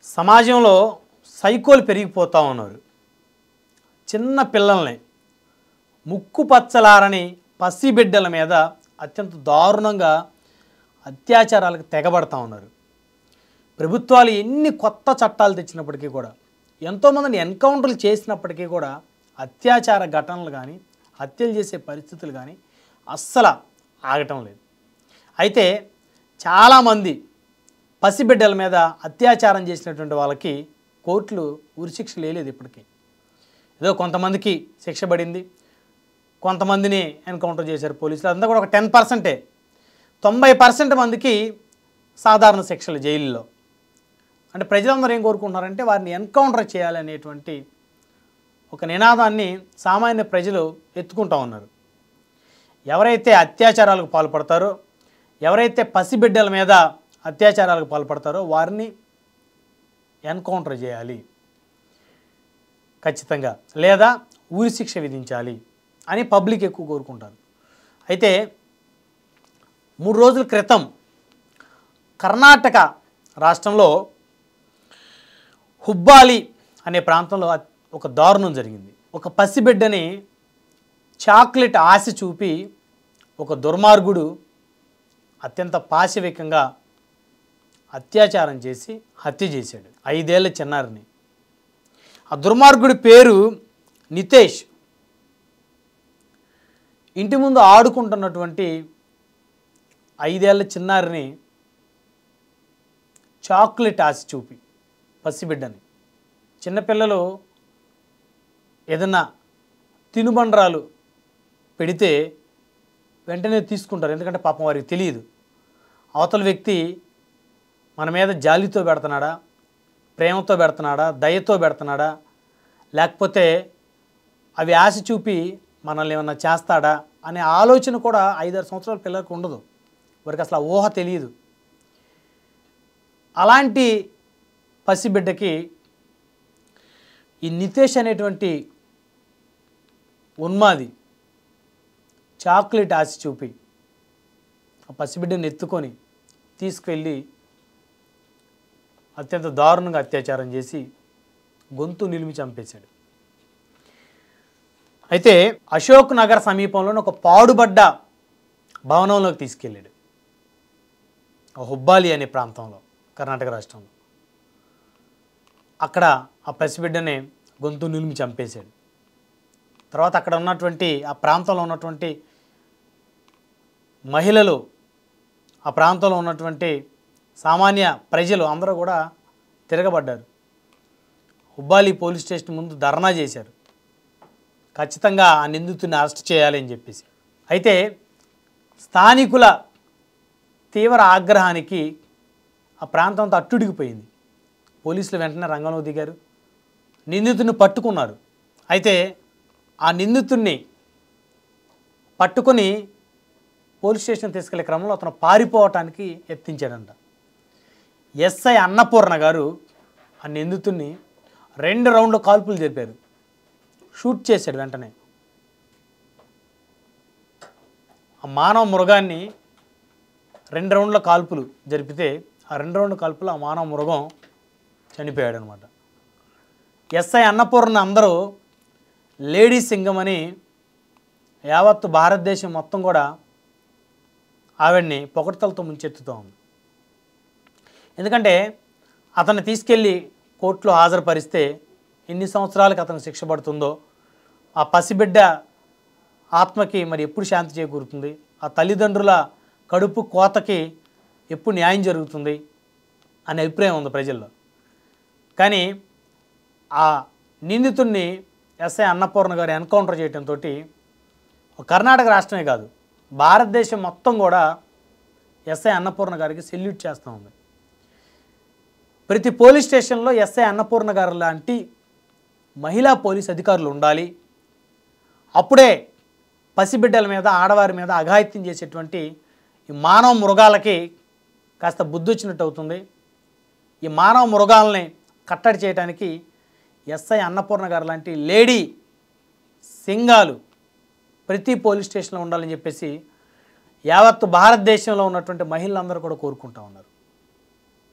సమాజంలో సైకోలు పెరిగిపోతూ ఉన్నారు. చిన్న పిల్లల్ని ముక్కు పచ్చలారని పసిబిడ్డల మీద అత్యంత దారుణంగా అత్యాచారాలకు తెగబడతా ఉన్నారు. ప్రభుత్వాలు ఎన్ని కొత్త చట్టాలు తెచ్చినప్పటికీ కూడా, ఎంతోమందిని ఎన్కౌంటర్లు చేసినప్పటికీ కూడా అత్యాచార ఘటనలు కానీ, హత్యలు చేసే పరిస్థితులు కానీ అస్సలు ఆగటం లేదు. అయితే చాలామంది పసిబిడ్డల మీద అత్యాచారం చేసినటువంటి వాళ్ళకి కోర్టులు ఉరిశిక్ష లేదు. ఇప్పటికీ ఏదో కొంతమందికి శిక్ష పడింది, కొంతమందిని ఎన్కౌంటర్ చేశారు పోలీసులు. అదంతా కూడా ఒక 10%. 90% మందికి సాధారణ శిక్షలు జైల్లో. అంటే ప్రజలందరూ ఏం కోరుకుంటున్నారంటే వారిని ఎన్కౌంటర్ చేయాలనేటువంటి ఒక నినాదాన్ని సామాన్య ప్రజలు ఎత్తుకుంటూ ఉన్నారు. ఎవరైతే అత్యాచారాలకు పాల్పడతారో, ఎవరైతే పసిబిడ్డల మీద అత్యాచారాలకు పాల్పడతారో వారిని ఎన్కౌంటర్ చేయాలి ఖచ్చితంగా, లేదా ఉరిశిక్ష విధించాలి అని పబ్లిక్ ఎక్కువ కోరుకుంటారు. అయితే 3 రోజుల క్రితం కర్ణాటక రాష్ట్రంలో హుబ్బాలి అనే ప్రాంతంలో ఒక దారుణం జరిగింది. ఒక పసిబిడ్డని చాక్లెట్ ఆశ చూపి ఒక దుర్మార్గుడు అత్యంత పాశవికంగా అత్యాచారం చేసి హత్య చేశాడు. 5 ఏళ్ల చిన్నారిని. ఆ దుర్మార్గుడి పేరు నితేష్. ఇంటి ముందు ఆడుకుంటున్నటువంటి 5 ఏళ్ల చిన్నారిని చాక్లెట్ ఆశ చూపి, పసిబిడ్డని, చిన్నపిల్లలు ఏదన్నా తినుబండరాలు పెడితే వెంటనే తీసుకుంటారు, ఎందుకంటే పాపం వారికి తెలియదు అవతల వ్యక్తి మన మీద జాలితో పెడుతున్నాడా, ప్రేమతో పెడుతున్నాడా, దయతో పెడుతున్నాడా, లేకపోతే అవి ఆశ చూపి మనల్ని ఏమన్నా చేస్తాడా అనే ఆలోచన కూడా 5-6 సంవత్సరాల పిల్లలకు ఉండదు. వారికి అసలు ఊహ తెలియదు. అలాంటి పసిబిడ్డకి ఈ నితేష్ అనేటువంటి ఉన్మాది చాక్లెట్ ఆశ చూపి ఆ పసిబిడ్డని ఎత్తుకొని తీసుకువెళ్ళి అత్యంత దారుణంగా అత్యాచారం చేసి గొంతు నిలిమి చంపేశాడు. అయితే అశోక్ నగర్ సమీపంలోని ఒక పాడుబడ్డ భవనంలోకి తీసుకెళ్ళాడు. హుబ్బాలి అనే ప్రాంతంలో, కర్ణాటక రాష్ట్రంలో. అక్కడ ఆ పసిబిడ్డని గొంతు నిలిమి చంపేశాడు. తర్వాత అక్కడ ఉన్నటువంటి ఆ ప్రాంతంలో ఉన్నటువంటి మహిళలు, ఆ ప్రాంతంలో ఉన్నటువంటి సామాన్య ప్రజలు అందరూ కూడా తిరగబడ్డారు. హుబ్బాలి పోలీస్ స్టేషన్ ముందు ధర్నా చేశారు. ఖచ్చితంగా ఆ నిందితుడిని అరెస్ట్ చేయాలి అని చెప్పేసి. అయితే స్థానికుల తీవ్ర ఆగ్రహానికి ఆ ప్రాంతం అంతా అట్టుడికిపోయింది. పోలీసులు వెంటనే రంగంలో దిగారు, నిందితుడిని పట్టుకున్నారు. అయితే ఆ నిందితుడిని పట్టుకొని పోలీస్ స్టేషన్ తీసుకెళ్లే క్రమంలో అతను పారిపోవటానికి యత్నించాడంట. ఎస్ఐ అన్నపూర్ణ గారు ఆ నిందితుడిని 2 రౌండ్ల కాల్పులు జరిపారు. షూట్ చేశాడు వెంటనే. ఆ మానవ మృగాన్ని 2 రౌండ్ల కాల్పులు జరిపితే ఆ 2 రౌండ్ల కాల్పులు ఆ మానవ మృగం చనిపోయాడు అనమాట. ఎస్ఐ అన్నపూర్ణ అందరూ లేడీ సింగం అని యావత్తు భారతదేశం మొత్తం కూడా ఆవిడ్ని పొగడ్తలతో ముంచెత్తుతూ ఉంది. ఎందుకంటే అతన్ని తీసుకెళ్ళి కోర్టులో హాజరుపరిస్తే ఎన్ని సంవత్సరాలకు అతనికి శిక్ష పడుతుందో, ఆ పసిబిడ్డ ఆత్మకి మరి ఎప్పుడు శాంతి చేకూరుతుంది, ఆ తల్లిదండ్రుల కడుపు కోతకి ఎప్పుడు న్యాయం జరుగుతుంది అనే అభిప్రాయం ఉంది ప్రజల్లో. కానీ ఆ నిందితుడిని ఎస్ఐ అన్నపూర్ణ గారు ఎన్కౌంటర్ చేయడంతో కర్ణాటక రాష్ట్రమే కాదు, భారతదేశం మొత్తం కూడా ఎస్ఐ అన్నపూర్ణ గారికి సెల్యూట్ చేస్తూ ఉంది. ప్రతి పోలీస్ స్టేషన్లో ఎస్ఐ అన్నపూర్ణ గారు లాంటి మహిళా పోలీస్ అధికారులు ఉండాలి. అప్పుడే పసిబిడ్డల మీద, ఆడవారి మీద అఘాయిత్యం చేసేటువంటి ఈ మానవ మృగాలకి కాస్త బుద్ధి వచ్చినట్టు అవుతుంది. ఈ మానవ మృగాలని కట్టడి చేయడానికి ఎస్ఐ అన్నపూర్ణ గారు లాంటి లేడీ సింగాలు ప్రతి పోలీస్ స్టేషన్లో ఉండాలని చెప్పేసి యావత్తు భారతదేశంలో ఉన్నటువంటి మహిళలందరూ కూడా కోరుకుంటూ ఉన్నారు.